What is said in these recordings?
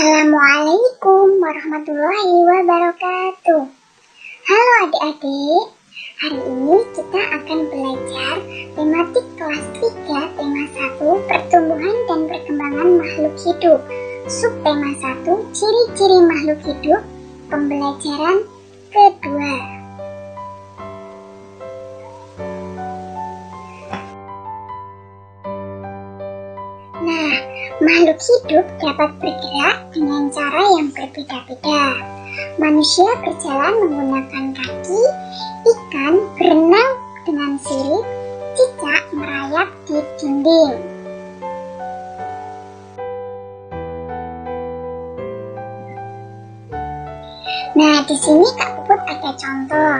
Assalamualaikum warahmatullahi wabarakatuh. Halo adik-adik, hari ini kita akan belajar tematik kelas 3 tema 1 pertumbuhan dan perkembangan makhluk hidup. Subtema 1 ciri-ciri makhluk hidup, pembelajaran kedua. Nah, makhluk hidup dapat bergerak dengan cara yang berbeda-beda. Manusia berjalan menggunakan kaki, ikan berenang dengan sirip, cicak merayap di dinding. Nah, di sini Kak Puput ada contoh.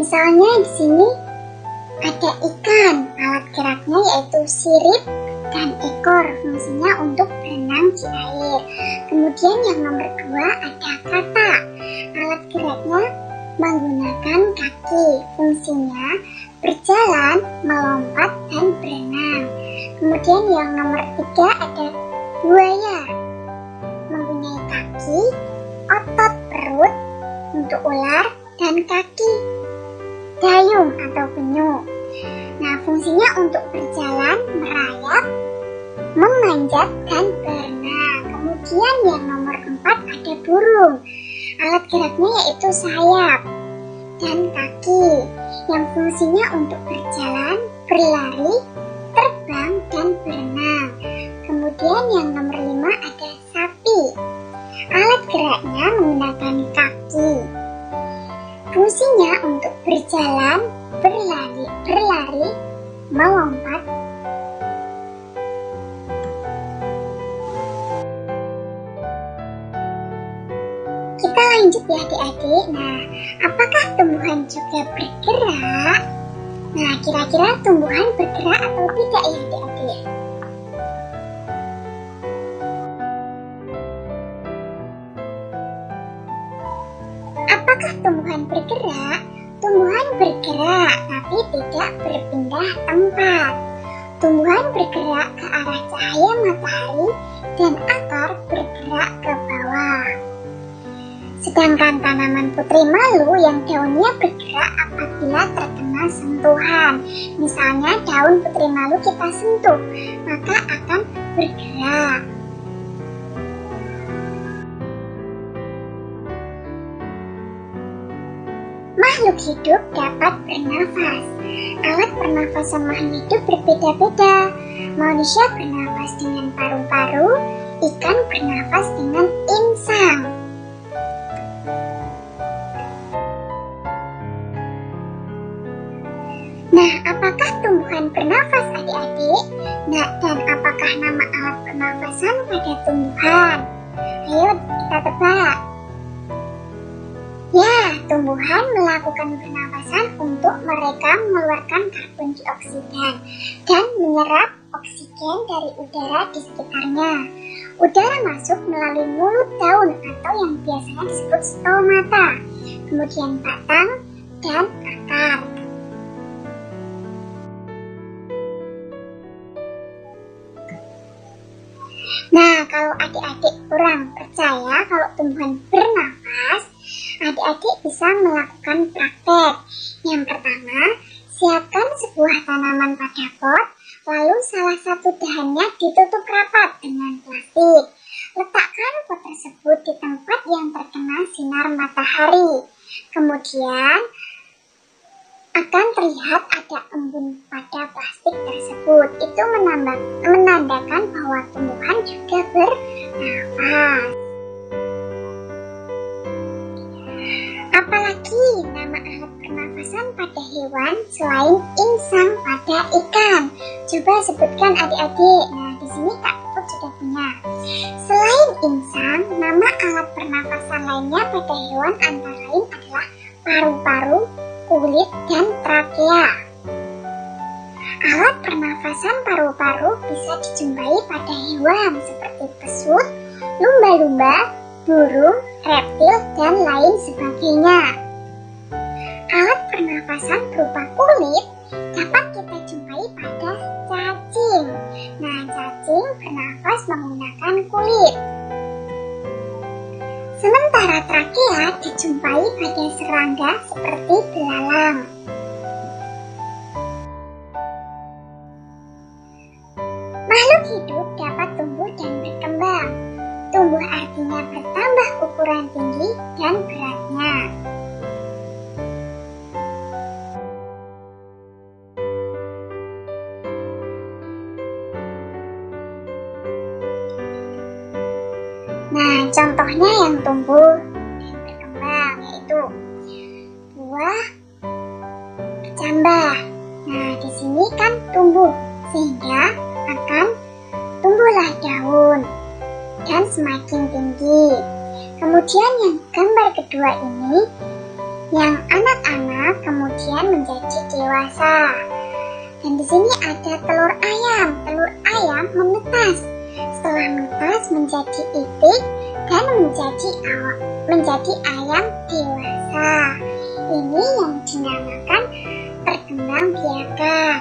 Misalnya di sini ada ikan, alat geraknya yaitu sirip dan ekor, fungsinya untuk berenang di air. Kemudian yang nomor 2 ada kata, alat geraknya menggunakan kaki, fungsinya berjalan, melompat, dan berenang. Kemudian yang nomor 3 ada buaya, mempunyai kaki, otot perut untuk ular, dan kaki dayung atau penyu. Nah, fungsinya untuk berjalan, merayap, memanjat, dan berenang. Kemudian yang nomor 4 ada burung. Alat geraknya yaitu sayap dan kaki, yang fungsinya untuk berjalan, berlari, terbang, dan berenang. Kemudian yang nomor 5 ada sapi. Alat geraknya menggunakan kaki. Fungsinya untuk berjalan, berlari, melompat. Kita lanjut ya adik-adik. Nah, apakah tumbuhan juga bergerak? Nah, kira-kira tumbuhan bergerak atau tidak ya adik-adik? Apakah tumbuhan bergerak? Tumbuhan bergerak, tapi tidak berpindah tempat. Tumbuhan bergerak ke arah cahaya matahari dan akar bergerak ke bawah. Sedangkan tanaman putri malu yang daunnya bergerak apabila terkena sentuhan. Misalnya daun putri malu kita sentuh, maka akan bergerak. Makhluk hidup dapat bernafas. Alat pernafasan makhluk hidup berbeda-beda. Manusia bernafas dengan paru-paru, ikan bernafas dengan insang. Nah, apakah tumbuhan bernafas adik-adik? Nah, dan apakah nama alat pernafasan pada tumbuhan? Ayo kita tebak. Ya, tumbuhan melakukan pernafasan untuk mereka mengeluarkan karbon dioksida dan menyerap oksigen dari udara di sekitarnya. Udara masuk melalui mulut daun atau yang biasanya disebut stomata, kemudian batang dan akar. Nah, kalau adik-adik kurang percaya kalau tumbuhan bernafas, adik-adik bisa melakukan praktek. Yang pertama, siapkan sebuah tanaman pada pot, lalu salah satu dahannya ditutup rapat dengan plastik. Letakkan pot tersebut di tempat yang terkena sinar matahari. Kemudian akan terlihat ada embun pada plastik tersebut. Itu menandakan bahwa tumbuhan juga bernafas. Apalagi nama alat pernafasan pada hewan selain insang pada ikan? Coba sebutkan adik-adik. Nah, di sini Kak Puput sudah punya. Selain insang, nama alat pernafasan lainnya pada hewan antara lain adalah paru-paru, kulit, dan trakea. Alat pernafasan paru-paru bisa dijumpai pada hewan seperti pesut, lumba-lumba, burung, reptil, dan lain sebagainya. Alat pernafasan berupa kulit dapat kita jumpai pada cacing. Nah, cacing bernafas menggunakan kulit. Sementara trakea dijumpai pada serangga seperti belalang. Makhluk hidup dapat tumbuh dan berkembang. Tumbuh artinya bertambah ukuran tinggi dan beratnya. Nah, contohnya yang tumbuh dan berkembang yaitu buah kecambah. Nah, di sini kan tumbuh sehingga akan tumbuhlah daun dan semakin tinggi. Kemudian yang gambar kedua ini, yang anak-anak kemudian menjadi dewasa. Dan di sini ada telur ayam. Telur ayam menetas. Setelah menetas menjadi itik dan menjadi ayam dewasa. Ini yang dinamakan perkembangbiakan.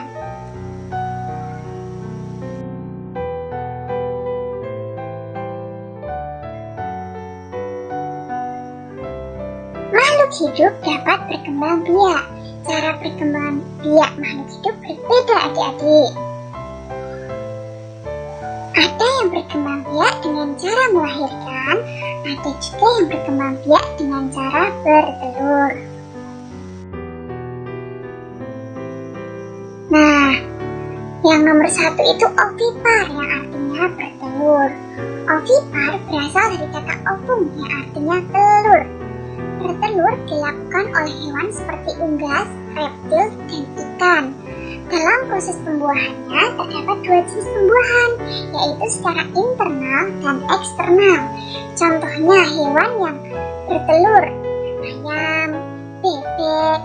Makhluk hidup dapat berkembang biak. Cara berkembang biak makhluk hidup berbeda adik-adik. Ada yang berkembang biak dengan cara melahirkan, ada juga yang berkembang biak dengan cara bertelur. Nah, yang nomor 1 itu ovipar yang artinya bertelur. Ovipar berasal dari kata ovum yang artinya telur. Bertelur dilakukan oleh hewan seperti unggas, reptil, dan ikan. Dalam proses pembuahannya terdapat 2 jenis pembuahan, yaitu secara internal dan eksternal. Contohnya hewan yang bertelur, ayam, bebek,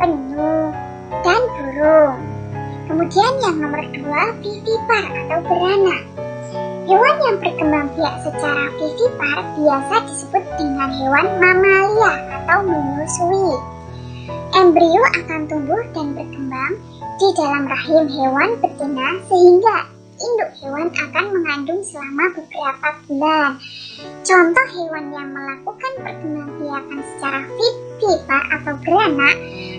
penyu, dan burung. Kemudian yang nomor 2, vivipar atau beranak. Hewan yang berkembang biak secara vivipar biasa disebut dengan hewan mamalia atau menyusui. Embrio akan tumbuh dan berkembang di dalam rahim hewan betina sehingga induk hewan akan mengandung selama beberapa bulan. Contoh hewan yang melakukan perkembangbiakan secara vivipar atau beranak: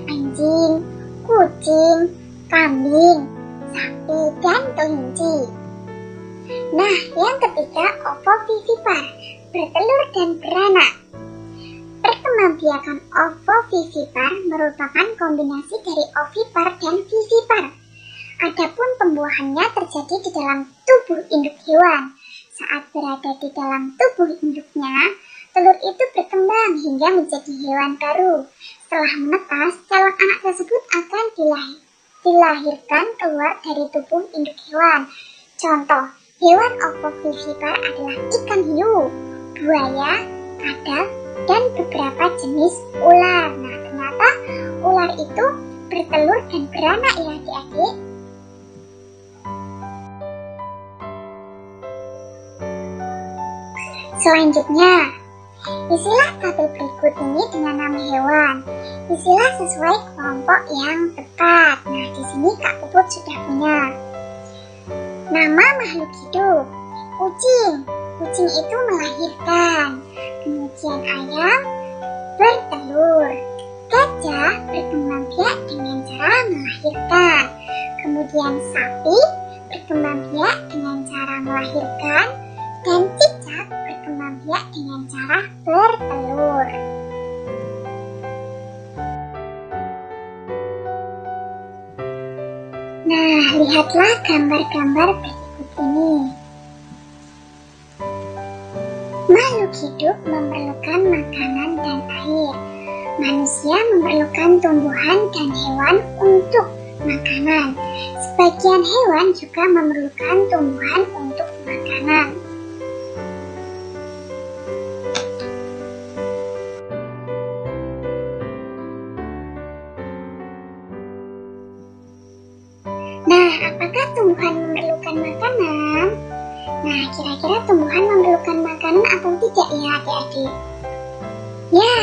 anjing, kucing, kambing, sapi, dan kelinci. Nah, yang ketiga, ovovivipar, bertelur dan beranak. Perkembangbiakan ovovivipar merupakan kombinasi dari ovipar dan vivipar. Adapun pembuahannya terjadi di dalam tubuh induk hewan. Saat berada di dalam tubuh induknya, telur itu berkembang hingga menjadi hewan baru. Setelah menetas, calon anak tersebut akan dilahirkan keluar dari tubuh induk hewan. Contoh, hewan ovovivipar adalah ikan hiu, buaya, kadal, dan beberapa jenis ular. Nah, ternyata ular itu bertelur dan beranak ya adik-adik. Selanjutnya, isilah tabel berikut ini dengan nama hewan. Isilah sesuai kelompok yang tepat. Nah, di sini Kak Puput sudah punya. Nama makhluk hidup, kucing. Kucing itu melahirkan. Kemudian ayam bertelur. Gajah berkembang biak dengan cara melahirkan. Kemudian sapi berkembang biak dengan cara melahirkan. Dan cicak berkembang biak dengan cara bertelur. Nah, lihatlah gambar-gambar berikut ini. Makhluk hidup memerlukan makanan dan air. Manusia memerlukan tumbuhan dan hewan untuk makanan. Sebagian hewan juga memerlukan tumbuhan untuk makanan. Nah, apakah tumbuhan memerlukan makanan? Nah, kira-kira tumbuhan memerlukan makanan atau tidak ya adik-adik? Ya,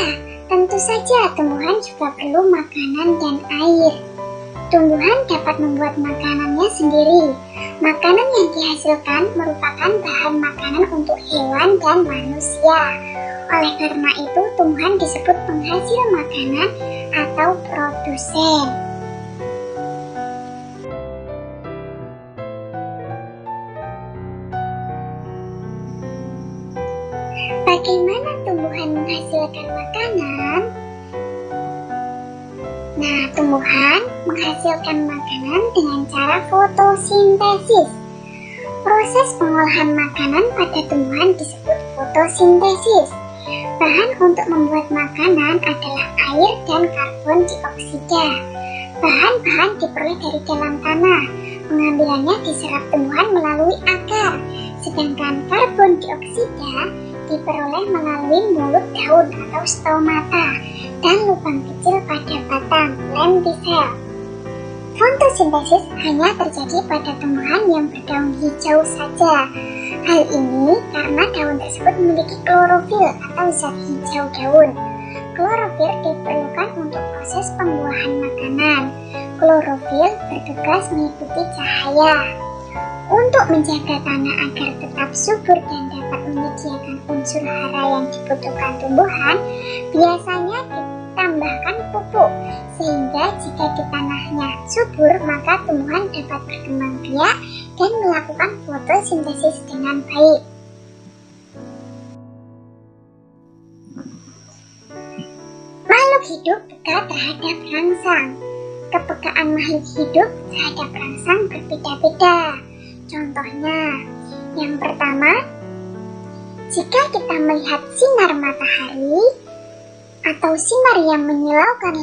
tentu saja tumbuhan juga perlu makanan dan air. Tumbuhan dapat membuat makanannya sendiri. Makanan yang dihasilkan merupakan bahan makanan untuk hewan dan manusia. Oleh karena itu, tumbuhan disebut penghasil makanan atau produsen. Bagaimana tumbuhan menghasilkan makanan? Nah, tumbuhan menghasilkan makanan dengan cara fotosintesis. Proses pengolahan makanan pada tumbuhan disebut fotosintesis. Bahan untuk membuat makanan adalah air dan karbon dioksida. Bahan-bahan diperoleh dari dalam tanah. Pengambilannya diserap tumbuhan melalui akar, sedangkan karbon dioksida diperoleh melalui mulut daun atau stomata dan lubang kecil pada batang lentisel. Fotosintesis hanya terjadi pada tumbuhan yang berdaun hijau saja. Hal ini karena daun tersebut memiliki klorofil atau zat hijau daun. Klorofil diperlukan untuk proses pembuahan makanan. Klorofil bertugas mengikuti cahaya. Untuk menjaga tanah agar tetap subur dan dapat menyediakan unsur hara yang dibutuhkan tumbuhan, biasanya ditambahkan pupuk, sehingga jika di tanahnya subur, maka tumbuhan dapat berkembang biak dan melakukan fotosintesis dengan baik. Makhluk hidup peka terhadap rangsang. Kepekaan makhluk hidup terhadap rangsang berbeda-beda. Contohnya, yang pertama, jika kita melihat sinar matahari atau sinar yang menyilaukan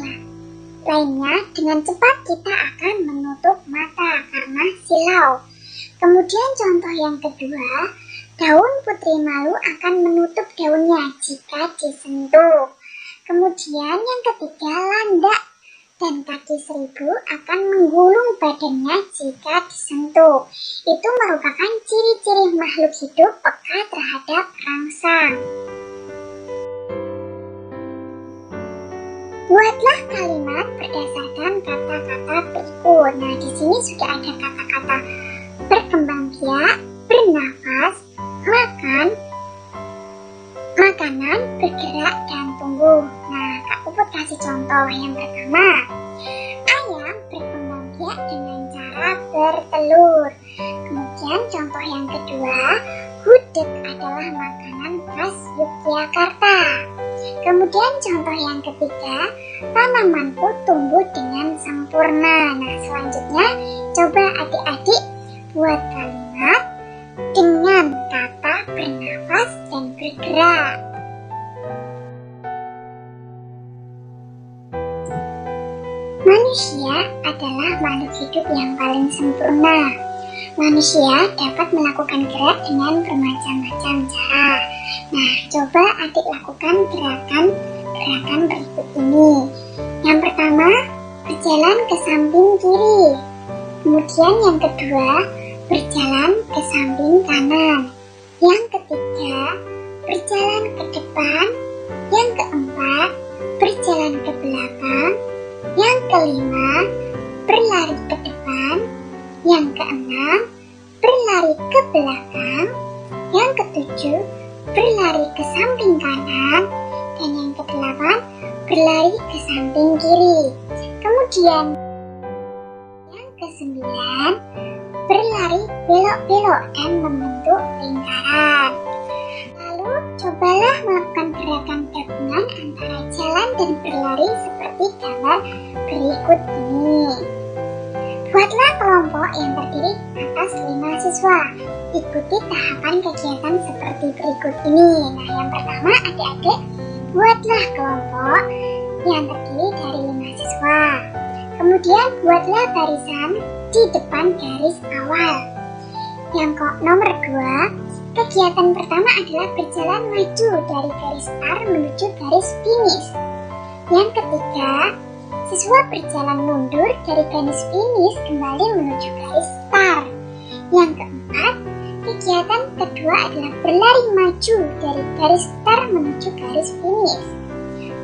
lainnya, dengan cepat kita akan menutup mata karena silau. Kemudian contoh yang kedua, daun putri malu akan menutup daunnya jika disentuh. Kemudian yang ketiga, landak dan kaki seribu akan menggulung badannya jika disentuh. Itu merupakan ciri-ciri makhluk hidup peka terhadap rangsang. Buatlah kalimat berdasarkan kata-kata berikut. Nah, di sini sudah ada kata-kata berkembang biak, bernafas, makan, makanan, bergerak, dan tumbuh. Nah, Kak Puput kasih contoh. Yang pertama, ayam berkembang biak dengan cara bertelur. Kemudian contoh yang kedua, gudeg adalah makanan khas Yogyakarta. Kemudian contoh yang ketiga, tanamanku tumbuh dengan sempurna. Nah, selanjutnya coba adik-adik buat kalimat dengan kata bernafas dan bergerak. Manusia adalah makhluk hidup yang paling sempurna. Manusia dapat melakukan gerak dengan bermacam-macam cara. Nah, coba adik lakukan gerakan berikut ini. Yang pertama, berjalan ke samping kiri. Kemudian yang kedua, berjalan ke samping kanan. Yang ketiga, berjalan ke depan. Yang keempat, berjalan ke belakang. Yang kelima, berlari ke depan. Yang keenam, berlari ke belakang. Yang ketujuh, berlari ke samping kanan. Dan yang kedelapan, berlari ke samping kiri. Kemudian yang kesembilan, berlari belok-belok dan membentuk lingkaran. Lalu cobalah melakukan gerakan gabungan antara jalan dan berlari seperti gambar berikut ini. Buatlah kelompok yang terdiri atas 5 siswa. Ikuti tahapan kegiatan seperti berikut ini. Nah, yang pertama adik-adik, buatlah kelompok yang terdiri dari 5 siswa. Kemudian buatlah barisan di depan garis awal. Yang nomor 2, kegiatan pertama adalah berjalan maju dari garis start menuju garis finish. Yang ketiga, siswa berjalan mundur dari garis finish kembali menuju garis start. Yang keempat, kegiatan kedua adalah berlari maju dari garis start menuju garis finish.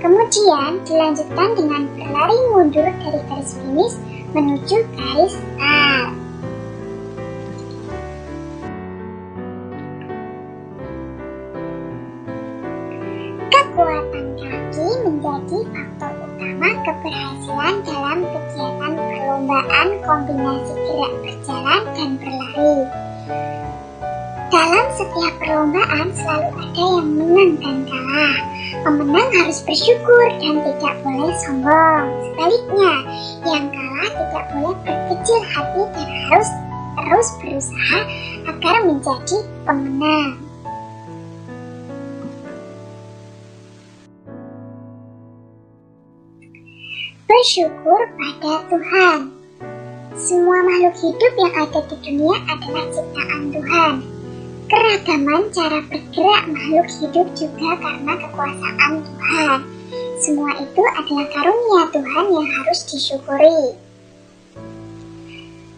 Kemudian dilanjutkan dengan berlari mundur dari garis finish menuju garis start. perlombaan kombinasi gerak berjalan dan berlari. Dalam setiap perlombaan selalu ada yang menang dan kalah. Pemenang harus bersyukur dan tidak boleh sombong. Sebaliknya, yang kalah tidak boleh berkecil hati dan harus terus berusaha agar menjadi pemenang. Bersyukur pada Tuhan. Semua makhluk hidup yang ada di dunia adalah ciptaan Tuhan. Keragaman cara bergerak makhluk hidup juga karena kekuasaan Tuhan. Semua itu adalah karunia Tuhan yang harus disyukuri.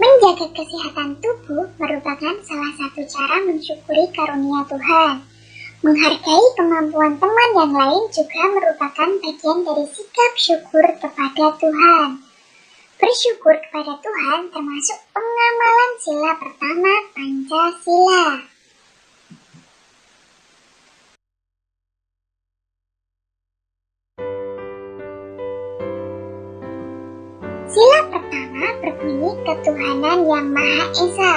Menjaga kesehatan tubuh merupakan salah satu cara mensyukuri karunia Tuhan. Menghargai kemampuan teman yang lain juga merupakan bagian dari sikap syukur kepada Tuhan. Bersyukur kepada Tuhan termasuk pengamalan sila pertama Pancasila. Sila pertama berbunyi ketuhanan yang Maha Esa.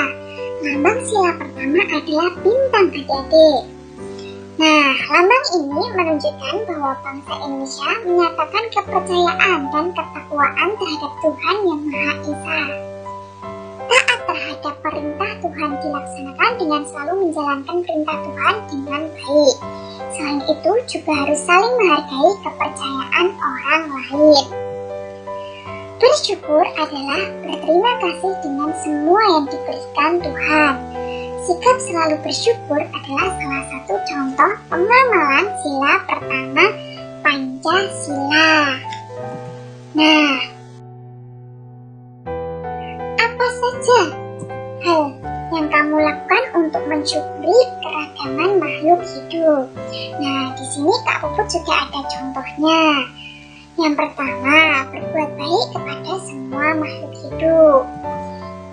Lambang sila pertama adalah bintang adik-adik. Nah, lambang ini menunjukkan bahwa bangsa Indonesia menyatakan kepercayaan dan ketakwaan terhadap Tuhan yang Maha Esa. Taat terhadap perintah Tuhan dilaksanakan dengan selalu menjalankan perintah Tuhan dengan baik. Selain itu juga harus saling menghargai kepercayaan orang lain. Bersyukur adalah berterima kasih dengan semua yang diberikan Tuhan. Sikap selalu bersyukur adalah salah satu contoh pengamalan sila pertama Pancasila. Nah, apa saja hal yang kamu lakukan untuk mensyukuri keragaman makhluk hidup? Nah, di sini Kak Puput juga ada contohnya. Yang pertama, berbuat baik kepada semua makhluk hidup.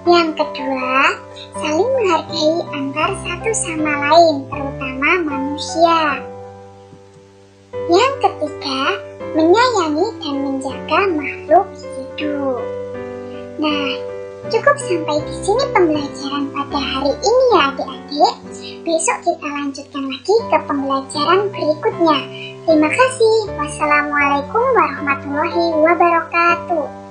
Yang kedua, saling menghargai antar satu sama lain, terutama manusia. Yang ketiga, menyayangi dan menjaga makhluk hidup. Nah, cukup sampai di sini pembelajaran pada hari ini ya adik-adik. Besok kita lanjutkan lagi ke pembelajaran berikutnya. Terima kasih. Wassalamualaikum warahmatullahi wabarakatuh.